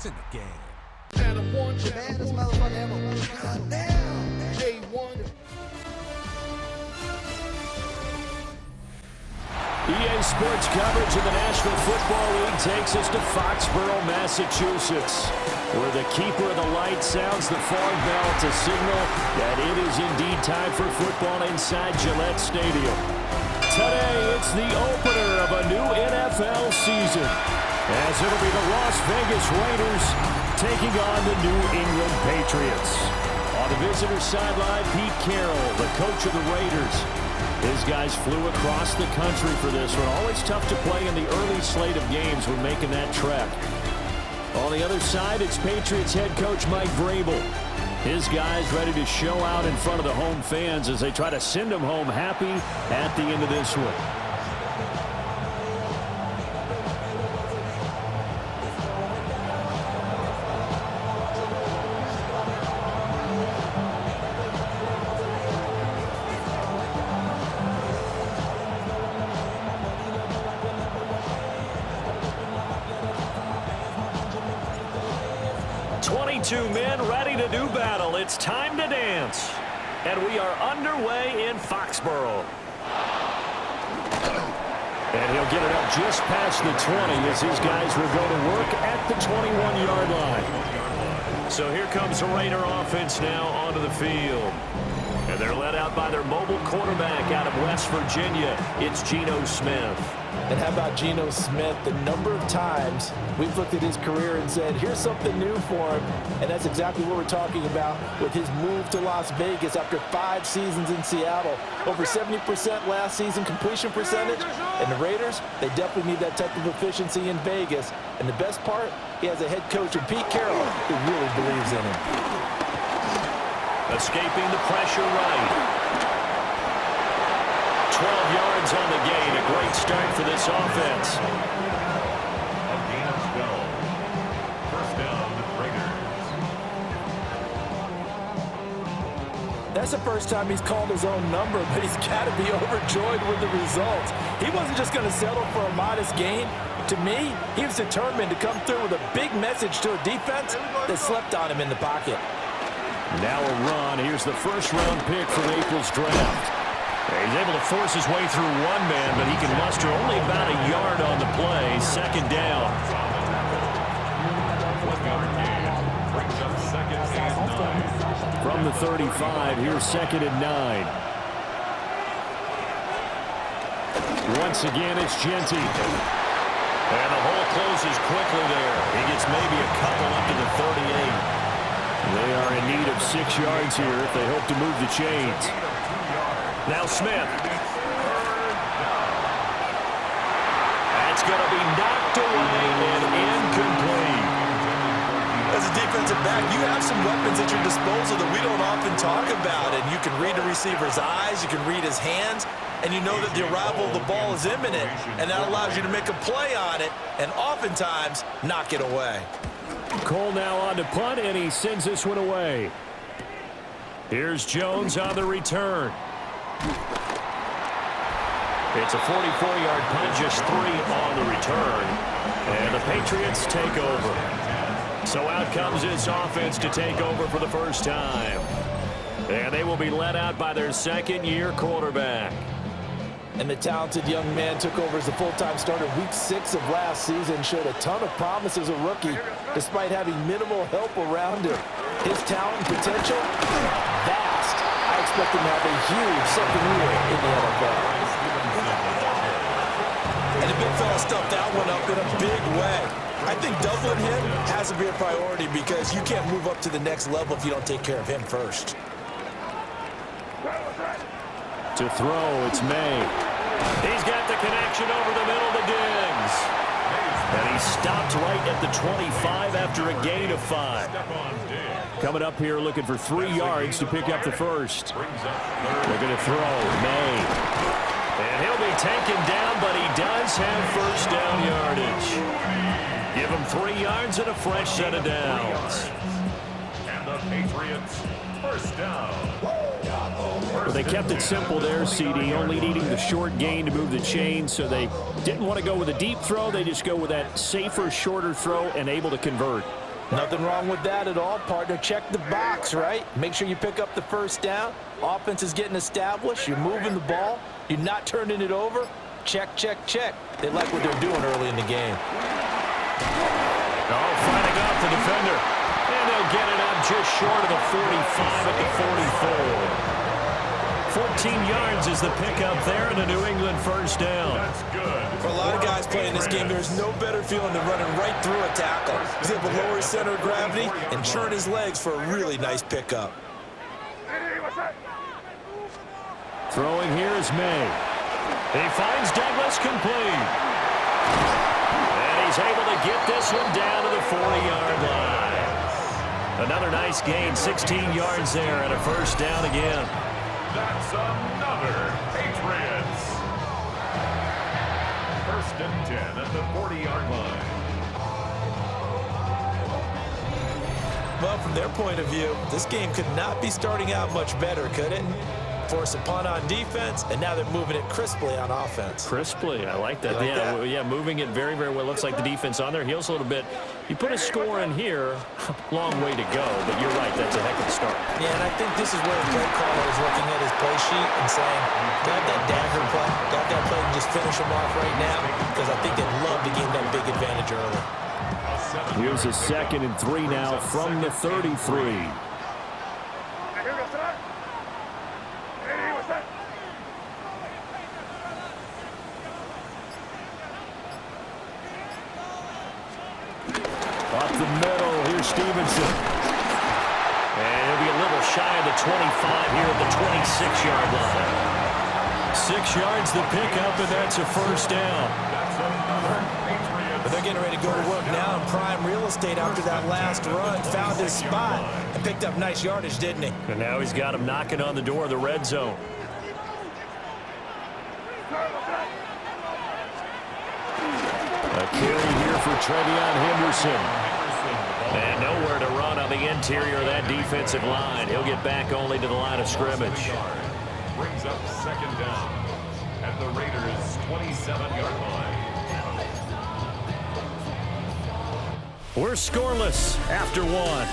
It's in the game. Adam One, The baddest motherfucker ever. Goddamn. J1. EA Sports coverage of the National Football League takes us to Foxborough, Massachusetts, where the keeper of the light sounds the fog bell to signal that it is indeed time for football inside Gillette Stadium. Today, it's the opener of a new NFL season, as it'll be the Las Vegas Raiders taking on the New England Patriots. On the visitor sideline, Pete Carroll, the coach of the Raiders. His guys flew across the country for this one. Always tough to play in the early slate of games when making that trek. On the other side, it's Patriots head coach Mike Vrabel. His guys ready to show out in front of the home fans as they try to send them home happy at the end of this one. 22 men ready to do battle. It's time to dance. And we are underway in Foxborough. And he'll get it up just past the 20 as his guys will go to work at the 21-yard line. So here comes the Raider offense now onto the field. And they're led out by their mobile quarterback out of West Virginia. It's Geno Smith. And how about Geno Smith? The number of times we've looked at his career and said, here's something new for him. And that's exactly what we're talking about with his move to Las Vegas after 5 seasons in Seattle. Over 70% last season completion percentage. And the Raiders, they definitely need that type of efficiency in Vegas. And the best part, he has a head coach in Pete Carroll who really believes in him. Escaping the pressure right. 12 yards on the gain. A great start for this offense. A gain of 12. First down, Raiders. That's the first time he's called his own number, but he's got to be overjoyed with the results. He wasn't just going to settle for a modest gain. To me, he was determined to come through with a big message to a defense that slept on him in the pocket. Now a run. Here's the first-round pick from April's draft. He's able to force his way through one man, but he can muster only about a yard on the play. Second down. Brings up second and 9. From the 35, here's second and 9. Once again, it's Genty. And the hole closes quickly there. He gets maybe a couple up to the 38. They are in need of 6 yards here if they hope to move the chains. Now Smith. That's going to be knocked away and incomplete. As a defensive back, you have some weapons at your disposal that we don't often talk about. And you can read the receiver's eyes, you can read his hands, and you know that the arrival of the ball is imminent. And that allows you to make a play on it and oftentimes knock it away. Cole now on to punt, and he sends this one away. Here's Jones on the return. It's a 44-yard punt, just 3 on the return. And the Patriots take over. So out comes this offense to take over for the first time. And they will be led out by their second-year quarterback. And the talented young man took over as a full-time starter week 6 of last season, showed a ton of promise as a rookie, despite having minimal help around him. His talent and potential, vast. I expect him to have a huge second year in the NFL. And the big fella stuffed that one up in a big way. I think doubling him has to be a priority because you can't move up to the next level if you don't take care of him first. To throw, it's May. He's got the connection over the middle to Diggs. And he stopped right at the 25 after a gain of 5. Coming up here looking for 3 yards to pick up the first. They're going to throw, May. And he'll be taken down, but he does have first down yardage. Give him 3 yards and a fresh set of downs. And the Patriots, first down. Well, they kept it simple there, CD, only needing the short gain to move the chains, so they didn't want to go with a deep throw. They just go with that safer, shorter throw and able to convert. Nothing wrong with that at all, partner. Check the box, right? Make sure you pick up the first down. Offense is getting established. You're moving the ball. You're not turning it over. Check, check, check. They like what they're doing early in the game. Oh, fighting off the defender. And they'll get it up just short of the 45 at the 44. 14 yards is the pickup there, and a New England first down. That's good. For a lot of guys playing this game, there's no better feeling than running right through a tackle. He's able to lower his center of gravity and churn his legs for a really nice pickup. Throwing here is May. He finds Douglas complete. And he's able to get this one down to the 40-yard line. Another nice gain, 16 yards there, and a first down again. That's another Patriots. First and 10 at the 40-yard line. Well, from their point of view, this game could not be starting out much better, could it? Force a punt on defense, and now they're moving it crisply on offense. Crisply, I like that. You like that? Yeah, moving it very, very well. Looks like the defense on their heels a little bit. You put a score in here, long way to go, but you're right, that's a heck of a start. Yeah, and I think this is where the play caller is looking at his play sheet and saying, grab that dagger play, grab that play and just finish him off right now, because I think they'd love to gain that big advantage early. Here's a 2nd and 3 now from the 33. Up the middle, here's Stevenson. And he'll be a little shy of the 25 here at the 26-yard line. 6 yards the pickup, and that's a first down. But they're getting ready to go to work now in prime real estate after that last run. Found his spot and picked up nice yardage, didn't he? And now he's got him knocking on the door of the red zone. A carry here for Trevion Henderson. And nowhere to run on the interior of that defensive line. He'll get back only to the line of scrimmage. Brings up second down at the Raiders' 27-yard line. We're scoreless after one.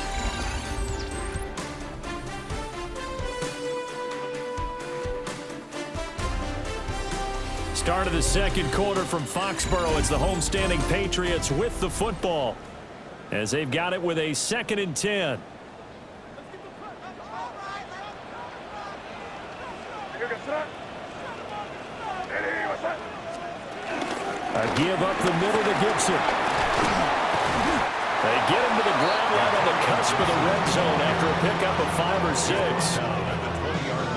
Start of the second quarter from Foxborough. It's the homestanding Patriots with the football, as they've got it with a 2nd and 10. A give up the middle to Gibson. They get him to the ground right on the cusp of the red zone after a pickup of 5 or 6.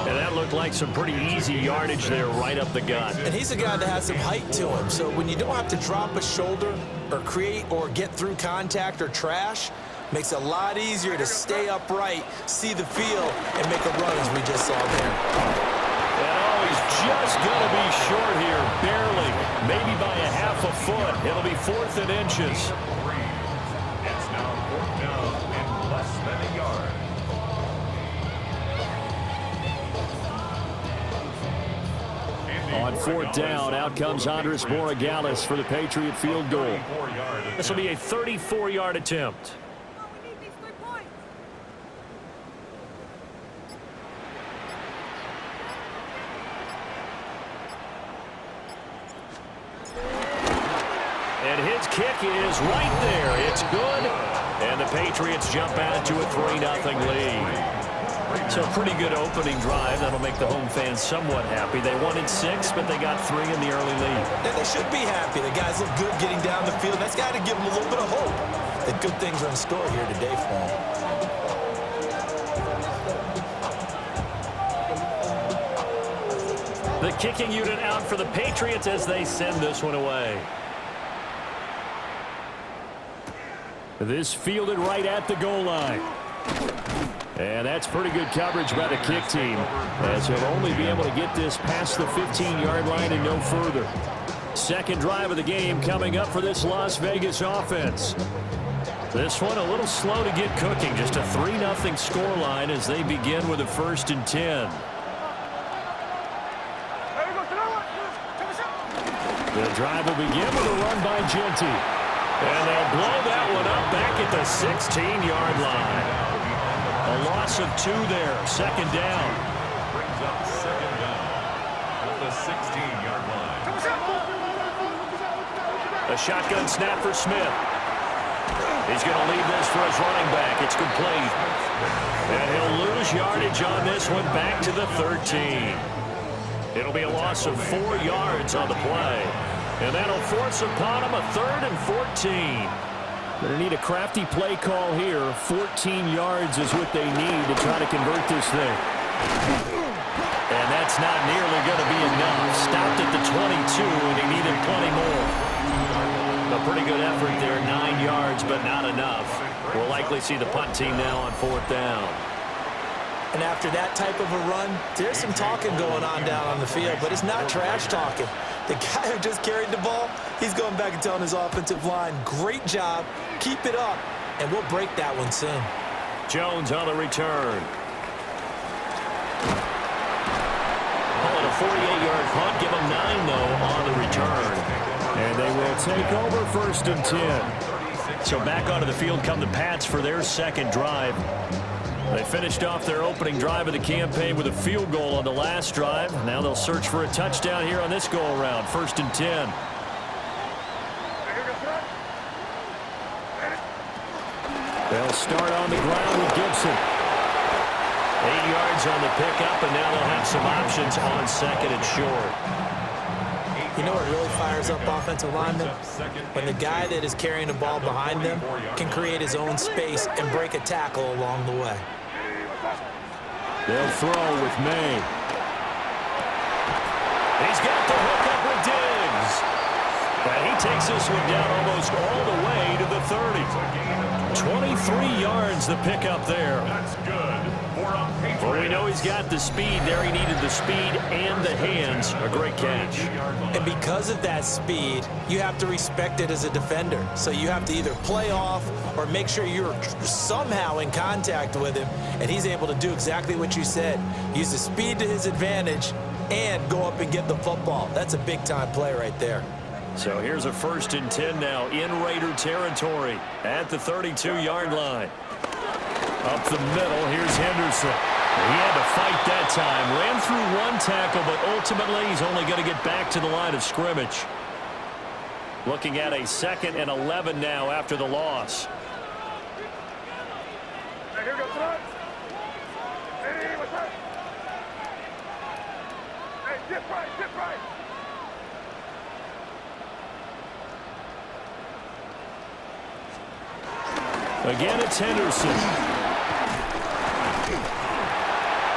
And that looked like some pretty easy yardage there right up the gut. And he's a guy that has some height to him. So when you don't have to drop a shoulder or create or get through contact or trash, makes it a lot easier to stay upright, see the field, and make a run as we just saw there. And oh, he's just going to be short here, barely, maybe by a half a foot. It'll be 4th and inches. It's now 4th down and less than a yard. On 4th down, out comes Andres Borregales for the Patriot field goal. This will be a 34-yard attempt. And his kick is right there. It's good. And the Patriots jump out to a 3-0 lead. So pretty good opening drive. That'll make the home fans somewhat happy. They wanted 6, but they got 3 in the early lead. And they should be happy. The guys look good getting down the field. That's got to give them a little bit of hope that good things are in store here today for them. The kicking unit out for the Patriots as they send this one away. This fielded right at the goal line. And that's pretty good coverage by the kick team, as he'll only be able to get this past the 15-yard line and no further. Second drive of the game coming up for this Las Vegas offense. This one a little slow to get cooking, just a 3-0 scoreline as they begin with a 1st and 10. The drive will begin with a run by Genty. And they'll blow that one up back at at the 16-yard line. A loss of 2 there. Second down. Brings up second down at the 16-yard line. A shotgun snap for Smith. He's going to leave this for his running back. It's complete. And he'll lose yardage on this one back to the 13. It'll be a loss of 4 yards on the play. And that'll force upon him a 3rd and 14. Going to need a crafty play call here. 14 yards is what they need to try to convert this thing. And that's not nearly going to be enough. Stopped at the 22, and he needed plenty more. A pretty good effort there, 9 yards, but not enough. We'll likely see the punt team now on 4th down. And after that type of a run, there's some talking going on down on the field, but it's not trash talking. The guy who just carried the ball, he's going back and telling his offensive line, great job, keep it up, and we'll break that one soon. Jones on the return. Calling a 48-yard punt, give him 9, though, on the return. And they will take over 1st and 10. So back onto the field come the Pats for their second drive. They finished off their opening drive of the campaign with a field goal on the last drive. Now they'll search for a touchdown here on this go-around. 1st and 10. They'll start on the ground with Gibson. 8 yards on the pickup, and now they'll have some options on 2nd and short. You know what really fires up offensive linemen? When the guy that is carrying the ball behind them can create his own space and break a tackle along the way. They'll throw with May. He's got the hook up with Diggs. And he takes this one down almost all the way to the 30. 23 yards the pickup there. That's good for a Patriot. Well, we know he's got the speed there. He needed the speed and the hands. A great catch. And because of that speed, you have to respect it as a defender. So you have to either play off or make sure you're somehow in contact with him. And he's able to do exactly what you said. Use the speed to his advantage and go up and get the football. That's a big-time play right there. So here's a 1st and 10 now in Raider territory at the 32-yard line. Up the middle, here's Henderson. He had to fight that time. Ran through one tackle, but ultimately he's only going to get back to the line of scrimmage. Looking at a 2nd and 11 now after the loss. Hey, here goes front. Hey, what's up? Hey, dip right, dip right. Again, it's Henderson.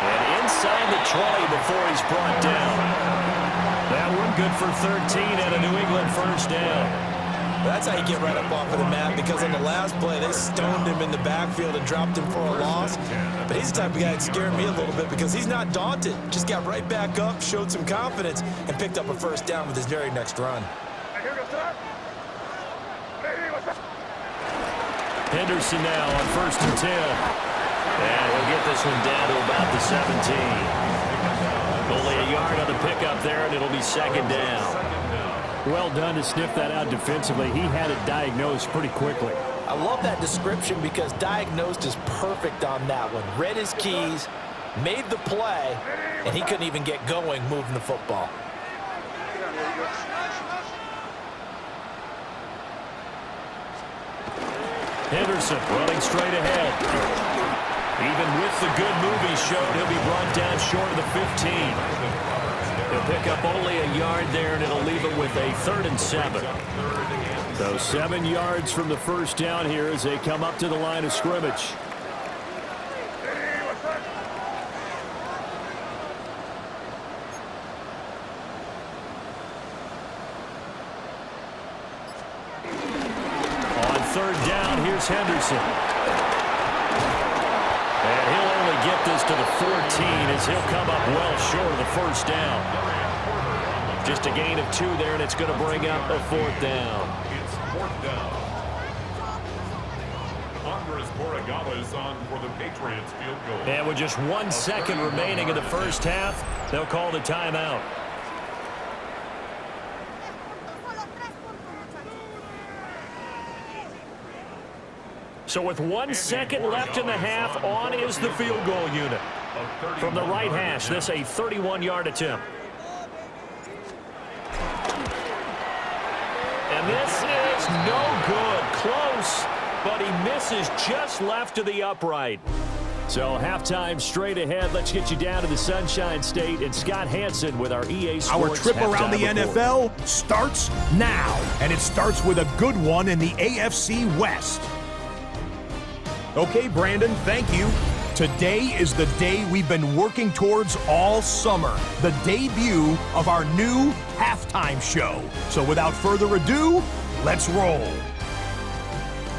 And inside the 20 before he's brought down. That one good for 13 and a New England 1st down. That's how you get right up off of the mat, because on the last play, they stoned him in the backfield and dropped him for a loss. But he's the type of guy that scared me a little bit because he's not daunted. Just got right back up, showed some confidence, and picked up a 1st down with his very next run. Hey, here goes front. Hey, what's up? Henderson now on 1st and 10. And he'll get this one down to about the 17. Only a yard on the pickup there, and it'll be 2nd down. Well done to sniff that out defensively. He had it diagnosed pretty quickly. I love that description because diagnosed is perfect on that one. Read his keys, made the play, and he couldn't even get going moving the football. Henderson running straight ahead. Even with the good move he showed, he'll be brought down short of the 15. He'll pick up only a yard there, and it'll leave him with a 3rd and 7. So 7 yards from the 1st down here as they come up to the line of scrimmage. On 3rd down, here's Henderson. And he'll only get this to the 14 as he'll come up well short of the 1st down. Just a gain of 2 there, and it's going to bring up a 4th down. It's 4th down. Andres Borregales on for the Patriots field goal. And with just 1 second remaining in the 1st half, they'll call the timeout. So with 1 second left in the half, on is the field goal unit. From the right hash, this a 31-yard attempt. And this is no good. Close, but he misses just left to the upright. So halftime straight ahead. Let's get you down to the Sunshine State and Scott Hansen with our EA Sports Our trip around the report. NFL starts now, and it starts with a good one in the AFC West. Okay, Brandon, thank you. Today is the day we've been working towards all summer, the debut of our new halftime show. So without further ado, let's roll.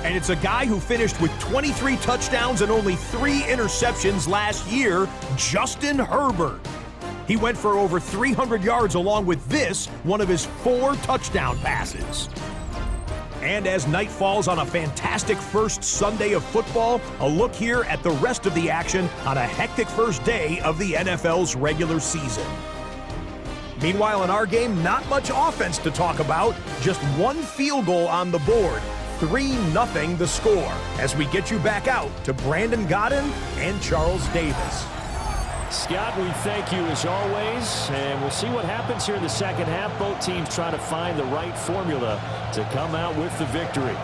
And it's a guy who finished with 23 touchdowns and only 3 interceptions last year, Justin Herbert. He went for over 300 yards along with this, one of his 4 touchdown passes. And as night falls on a fantastic first Sunday of football, a look here at the rest of the action on a hectic first day of the NFL's regular season. Meanwhile, in our game, not much offense to talk about, just 1 field goal on the board. 3-0 the score, as we get you back out to Brandon Godden and Charles Davis. Scott, we thank you as always, and we'll see what happens here in the second half. Both teams trying to find the right formula to come out with the victory.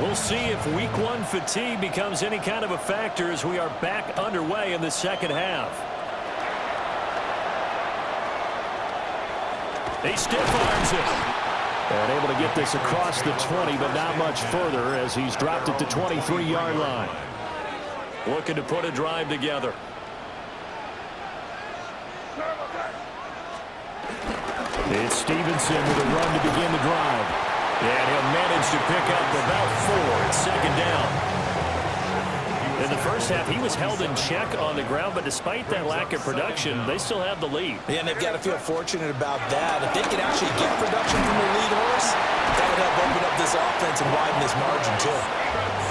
We'll see if week 1 fatigue becomes any kind of a factor as we are back underway in the second half. He stiff arms it. And able to get this across the 20, but not much further as he's dropped it to 23-yard line. Looking to put a drive together. It's Stevenson with a run to begin the drive. And he'll manage to pick up about 4. It's second down. In the first half, he was held in check on the ground, but despite that lack of production, they still have the lead. Yeah, and they've got to feel fortunate about that. If they can actually get production from the lead horse, that would help open up this offense and widen this margin, too.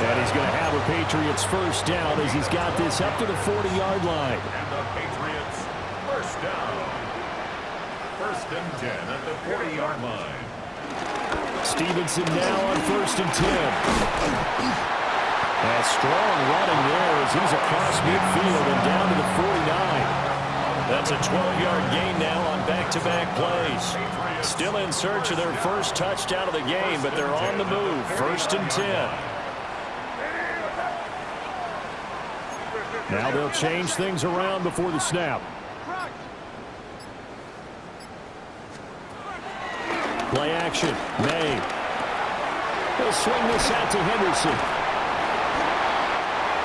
And he's going to have a Patriots first down as he's got this up to the 40-yard line. And the Patriots first down. First and 10 at the 40-yard line. Stevenson now on first and 10. A strong running there as he's across midfield and down to the 49. That's a 12-yard gain now on back-to-back plays. Still in search of their first touchdown of the game, but they're on the move. First and 10. Now they'll change things around before the snap. Play action. May. They'll swing this out to Henderson.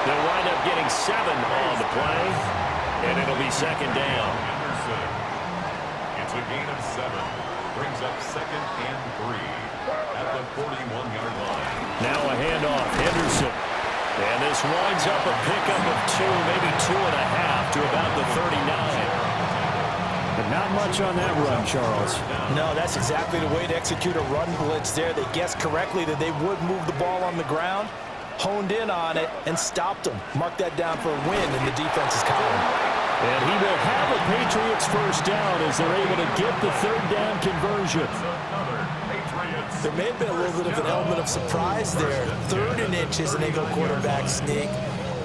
They'll wind up getting 7 on the play, and it'll be second down. Henderson. It's a gain of 7. Brings up second and 3 at the 41-yard line. Now a handoff. Henderson. And this winds up a pickup of 2, maybe 2.5 to about the 39. But not much on that run, Charles. No, that's exactly the way to execute a run blitz there. They guessed correctly that they would move the ball on the ground, honed in on it, and stopped them. Mark that down for a win in the defense's column. And he will have a Patriots first down as they're able to get the third down conversion. There may have been a little bit of an element of surprise there. 3rd and inches, and they go quarterback sneak.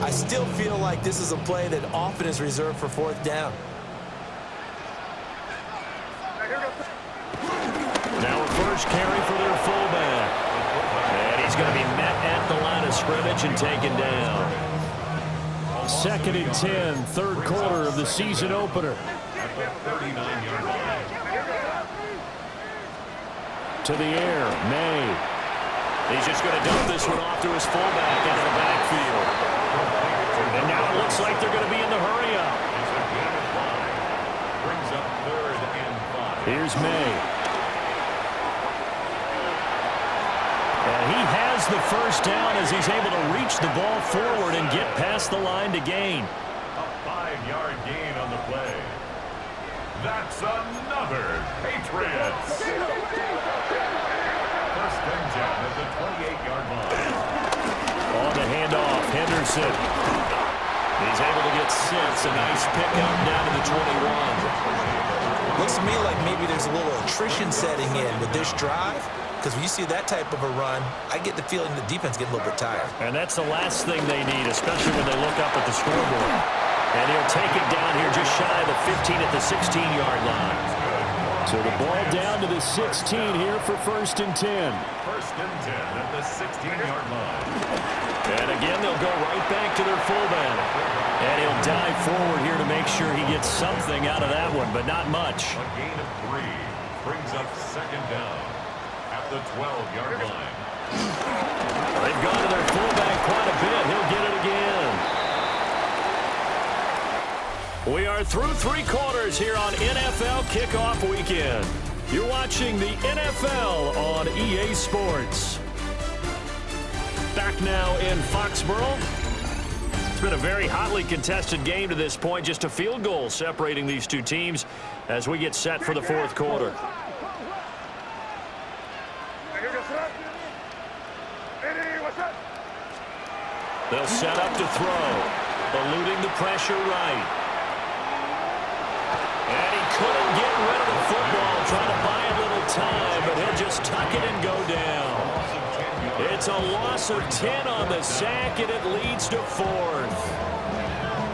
I still feel like this is a play that often is reserved for 4th down. Now a first carry for their fullback. And he's going to be met at the line of scrimmage and taken down. Second and 10, 3rd quarter of the season opener. At the 39-yard line. To the air, May. He's just going to dump this one off to his fullback out of the backfield. And now it looks like they're going to be in the hurry-up. It's a gain of 5. Brings up 3rd and 5. Here's May. And he has the first down as he's able to reach the ball forward and get past the line to gain. A 5-yard gain on the play. That's another Patriots. First and 10 at the 28-yard line. On the handoff, Henderson. He's able to get 6. A nice pickup down to the 21. Looks to me like maybe there's a little attrition setting in with this drive. because when you see that type of a run, I get the feeling the defense get a little bit tired. And that's the last thing they need, especially when they look up at the scoreboard. And he'll take it down here just shy of the 15 at the 16-yard line. So the ball down to the 16 here for 1st and 10. 1st and 10 at the 16-yard line. And again, they'll go right back to their fullback. And he'll dive forward here to make sure he gets something out of that one, but not much. A gain of 3 brings up 2nd down at the 12-yard line. They've gone to their fullback quite a bit. He'll get it again. We are through 3 quarters here on NFL Kickoff Weekend. You're watching the NFL on EA Sports. Back now in Foxborough. It's been a very hotly contested game to this point. Just a field goal separating these two teams as we get set for the 4th quarter. They'll set up to throw, eluding the pressure right. And he couldn't get rid of the football, trying to buy a little time, but he'll just tuck it and go down. It's a loss of 10 on the sack, and it leads to 4th.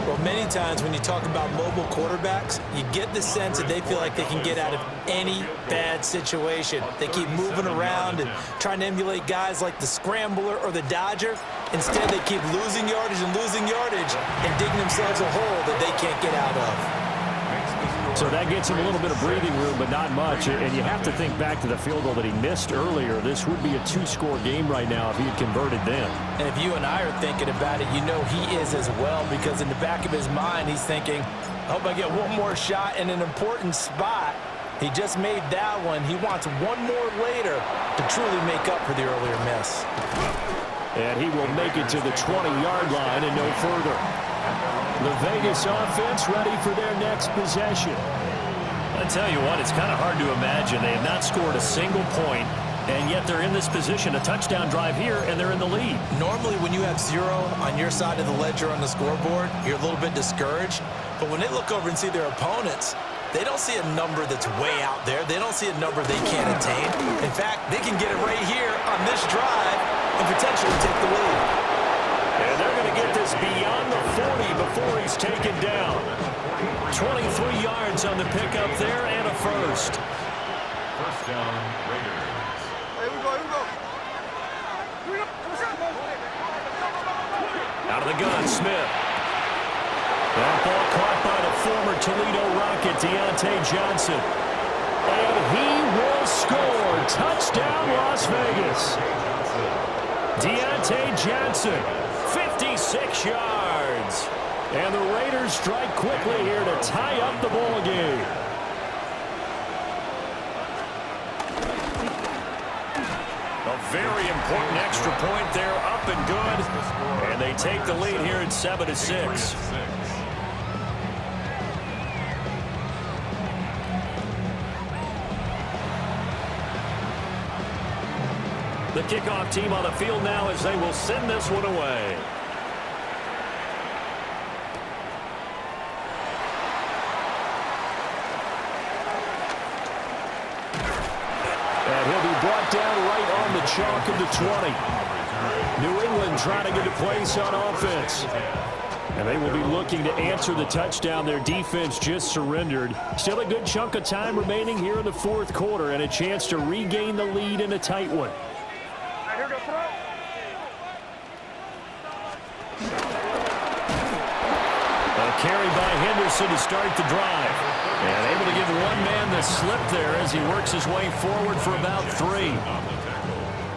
Well, many times when you talk about mobile quarterbacks, you get the sense that they feel like they can get out of any bad situation. They keep moving around and trying to emulate guys like the scrambler or the dodger. Instead, they keep losing yardage and digging themselves a hole that they can't get out of. So that gets him a little bit of breathing room, but not much. And you have to think back to the field goal that he missed earlier. This would be a 2-score game right now if he had converted then. And if you and I are thinking about it, you know he is as well, because in the back of his mind, he's thinking, I hope I get one more shot in an important spot. He just made that one. He wants one more later to truly make up for the earlier miss. And he will make it to the 20-yard line and no further. The Vegas offense ready for their next possession. I tell you what, it's kind of hard to imagine. They have not scored a single point, and yet they're in this position, a touchdown drive here, and they're in the lead. Normally, when you have 0 on your side of the ledger on the scoreboard, you're a little bit discouraged. But when they look over and see their opponents, they don't see a number that's way out there. They don't see a number they can't attain. In fact, they can get it right here on this drive and potentially take the lead. And they're going to get this beyond the 40 before he's taken down. 23 yards on the pickup there and a first. 1st down, Raiders. Here we go. Out of the gun, Smith. That ball caught by the former Toledo Rocket, Deontay Johnson. And he will score. Touchdown, Las Vegas. Deontay Johnson, 56 yards. And the Raiders strike quickly here to tie up the ball game. A very important extra point there, up and good. And they take the lead here at 7-6. The kickoff team on the field now as they will send this one away. And he'll be brought down right on the chalk of the 20. New England trying to get a place on offense. And they will be looking to answer the touchdown their defense just surrendered. Still a good chunk of time remaining here in the 4th quarter and a chance to regain the lead in a tight one. A carry by Henderson to start the drive. And able to give one man the slip there as he works his way forward for about 3.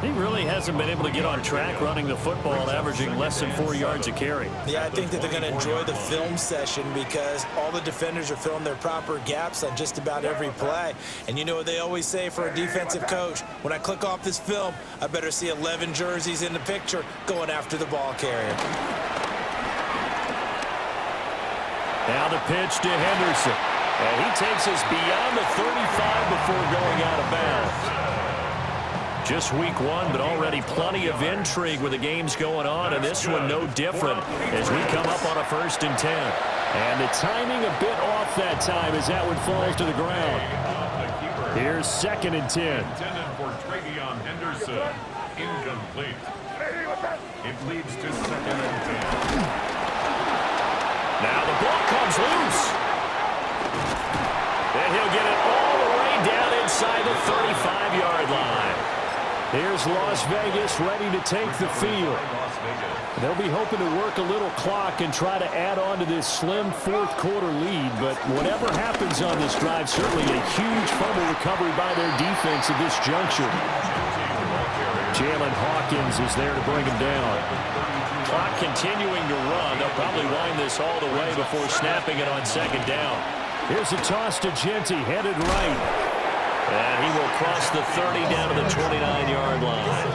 He really hasn't been able to get on track running the football, averaging less than 4 yards a carry. Yeah, I think that they're going to enjoy the film session because all the defenders are filling their proper gaps on just about every play. And you know what they always say for a defensive coach? When I click off this film, I better see 11 jerseys in the picture going after the ball carrier. Now the pitch to Henderson. And he takes us beyond the 35 before going out of bounds. Just week 1, but already plenty of intrigue with the games going on, and this one no different as we come up on a 1st and 10. And the timing a bit off that time as that one falls to the ground. Here's 2nd and 10. Intended for Travion Johnson. Incomplete. It leads to 2nd and 10. Now the ball comes loose. And he'll get it all the way down inside the 35-yard line. Here's Las Vegas ready to take the field. They'll be hoping to work a little clock and try to add on to this slim fourth-quarter lead. But whatever happens on this drive, certainly a huge fumble recovery by their defense at this juncture. Jalen Hawkins is there to bring him down. Clock continuing to run. They'll probably wind this all the way before snapping it on 2nd down. Here's a toss to Genty, headed right. And he will cross the 30 down to the 29-yard line.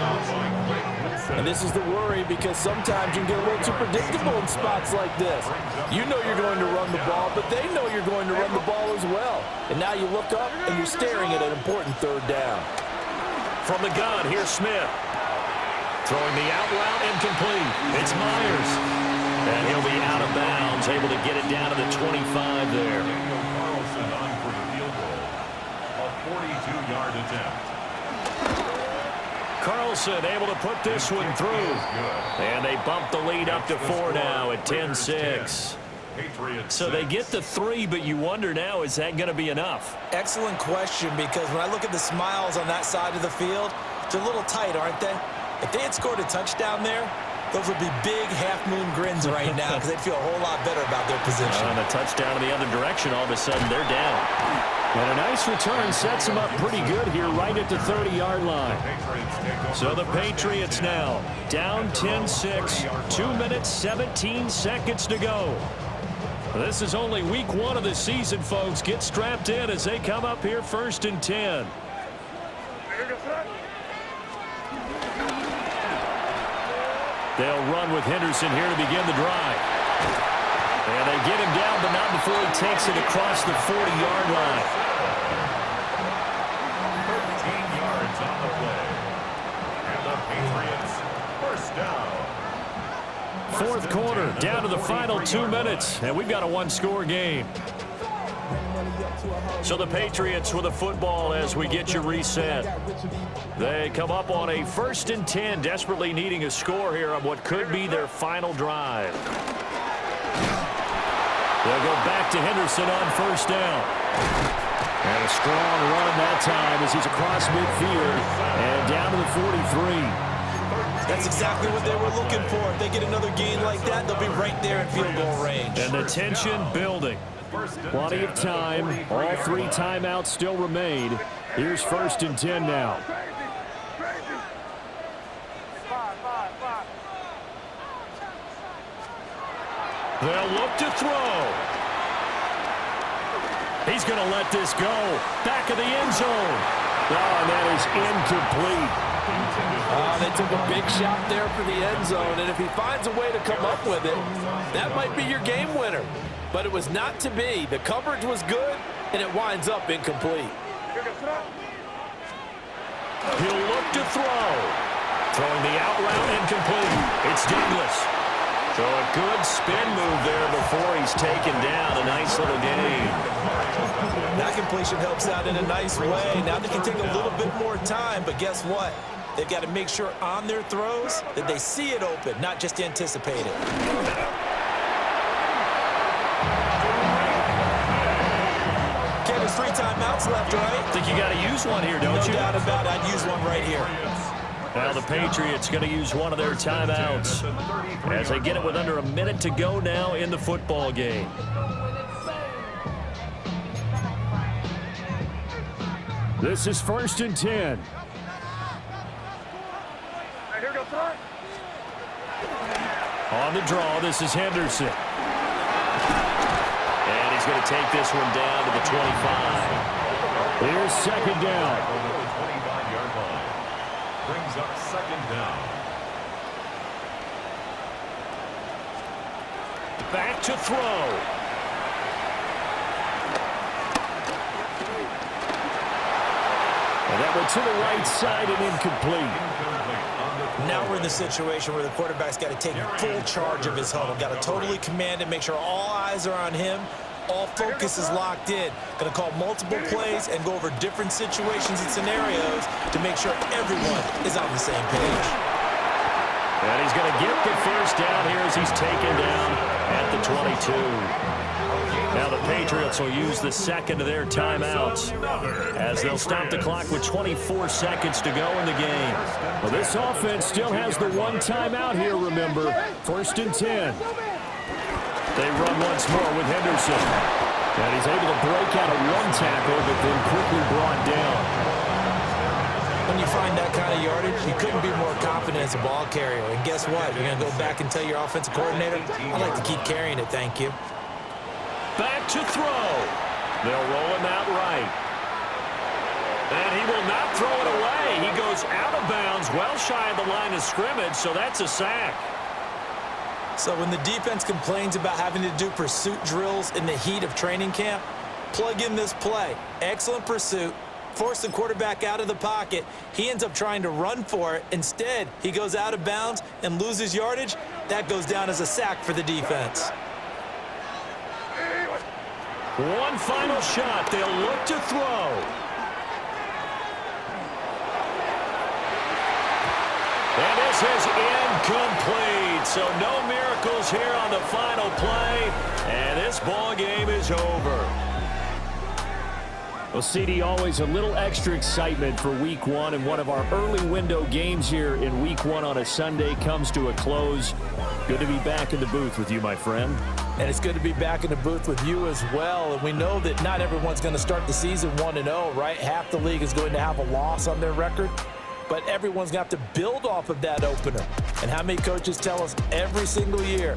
And this is the worry because sometimes you can get a little too predictable in spots like this. You know you're going to run the ball, but they know you're going to run the ball as well. And now you look up and you're staring at an important 3rd down. From the gun, here's Smith. Throwing the out route incomplete. It's Myers. And he'll be out of bounds, able to get it down to the 25 there. Daniel Carlson on for the field goal. A 42-yard attempt. Carlson able to put this one through. And they bump the lead up to 4 now at 10-6. So they get the 3, but you wonder now, is that going to be enough? Excellent question, because when I look at the smiles on that side of the field, they're a little tight, aren't they? If they had scored a touchdown there, those would be big half-moon grins right now because they'd feel a whole lot better about their position. On a touchdown in the other direction, all of a sudden they're down. And a nice return sets them up pretty good here right at the 30-yard line. So the Patriots now down 10-6, 2 minutes, 17 seconds to go. This is only week 1 of the season, folks. Get strapped in as they come up here 1st and 10. They'll run with Henderson here to begin the drive. And they get him down, but not before he takes it across the 40-yard line. 13 yards on the play. And the Patriots, 1st down. 4th quarter, down to the final 2 minutes, and we've got a 1-score game. So the Patriots with the football as we get you reset. They come up on a 1st and 10, desperately needing a score here on what could be their final drive. They'll go back to Henderson on 1st down. And a strong run that time as he's across midfield and down to the 43. That's exactly what they were looking for. If they get another gain like that, they'll be right there in field goal range. And the tension building. Plenty of time. All 3 timeouts still remain. Here's 1st and 10 now. They'll look to throw. He's going to let this go. Back of the end zone. Oh, and that is incomplete. They took a big shot there for the end zone, and if he finds a way to come up with it, that might be your game winner. But it was not to be. The coverage was good, and it winds up incomplete. He'll look to throw. Throwing the out route incomplete. It's Douglas. So a good spin move there before he's taken down. A nice little gain. That completion helps out in a nice way. Now they can take a little bit more time, but guess what? They've got to make sure on their throws that they see it open, not just anticipate it. Okay, there's 3 timeouts left, right? I think you got to use one here, don't you? No doubt about it. I'd use one right here. Now the Patriots going to use one of their timeouts as they get it with under a minute to go now in the football game. This is 1st and 10. On the draw, this is Henderson. And he's going to take this one down to the 25. Here's 2nd down. Over the 25-yard line. Brings up 2nd down. Back to throw. And that went to the right side and incomplete. Now we're in the situation where the quarterback's got to take full charge of his huddle. Got to totally command it, make sure all eyes are on him, all focus is locked in. Going to call multiple plays and go over different situations and scenarios to make sure everyone is on the same page. And he's going to get the first down here as he's taken down at the 22. Now the Patriots will use the second of their timeouts as they'll stop the clock with 24 seconds to go in the game. Well, this offense still has the one timeout here, remember. 1st and 10. They run once more with Henderson. And he's able to break out of one tackle, but then quickly brought down. When you find that kind of yardage, you couldn't be more confident as a ball carrier. And guess what? You're going to go back and tell your offensive coordinator, I'd like to keep carrying it, thank you. Back to throw. They'll roll him out right. And he will not throw it away. He goes out of bounds, well shy of the line of scrimmage, so that's a sack. So when the defense complains about having to do pursuit drills in the heat of training camp, plug in this play. Excellent pursuit. Force the quarterback out of the pocket. He ends up trying to run for it. Instead, he goes out of bounds and loses yardage. That goes down as a sack for the defense. One final shot. They'll look to throw. And this is incomplete. So no miracles here on the final play. And this ball game is over. Well, CD, always a little extra excitement for Week 1, and one of our early window games here in Week 1 on a Sunday comes to a close. Good to be back in the booth with you, my friend. And it's good to be back in the booth with you as well. And we know that not everyone's going to start the season 1-0, right? Half the league is going to have a loss on their record. But everyone's going to have to build off of that opener. And how many coaches tell us every single year,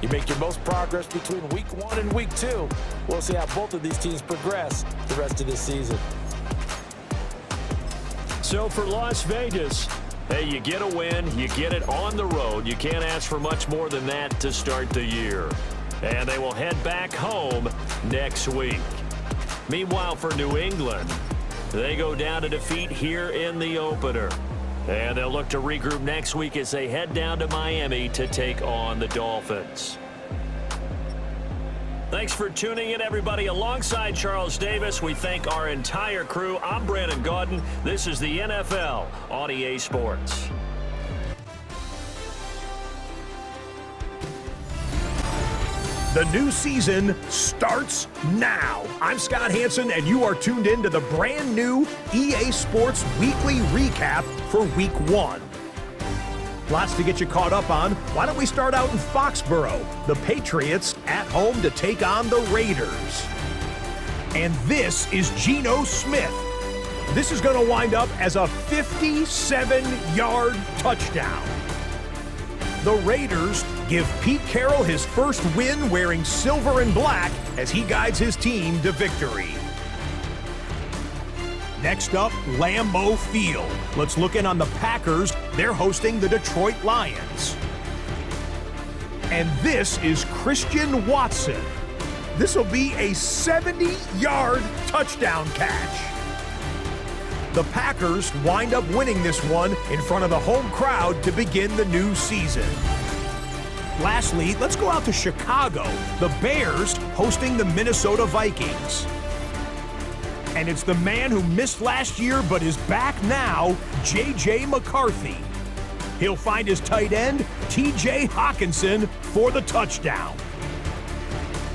you make your most progress between Week 1 and Week 2. We'll see how both of these teams progress the rest of this season. So for Las Vegas, hey, you get a win, you get it on the road. You can't ask for much more than that to start the year. And they will head back home next week. Meanwhile, for New England, they go down to defeat here in the opener. And they'll look to regroup next week as they head down to Miami to take on the Dolphins. Thanks for tuning in, everybody. Alongside Charles Davis, we thank our entire crew. I'm Brandon Gaudin. This is the NFL on EA Sports. The new season starts now. I'm Scott Hanson, and you are tuned in to the brand new EA Sports Weekly Recap for Week 1. Lots to get you caught up on. Why don't we start out in Foxborough? The Patriots at home to take on the Raiders. And this is Geno Smith. This is going to wind up as a 57-yard touchdown. The Raiders give Pete Carroll his first win wearing silver and black as he guides his team to victory. Next up, Lambeau Field. Let's look in on the Packers. They're hosting the Detroit Lions. And this is Christian Watson. This will be a 70-yard touchdown catch. The Packers wind up winning this one in front of the home crowd to begin the new season. Lastly, let's go out to Chicago. The Bears hosting the Minnesota Vikings. And it's the man who missed last year but is back now, J.J. McCarthy. He'll find his tight end, T.J. Hawkinson, for the touchdown.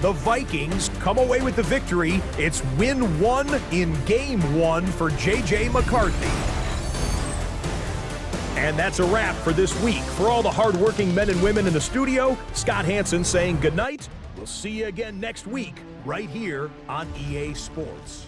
The Vikings come away with the victory. It's win 1 in game 1 for J.J. McCarthy. And that's a wrap for this week. For all the hardworking men and women in the studio, Scott Hanson saying goodnight. We'll see you again next week right here on EA Sports.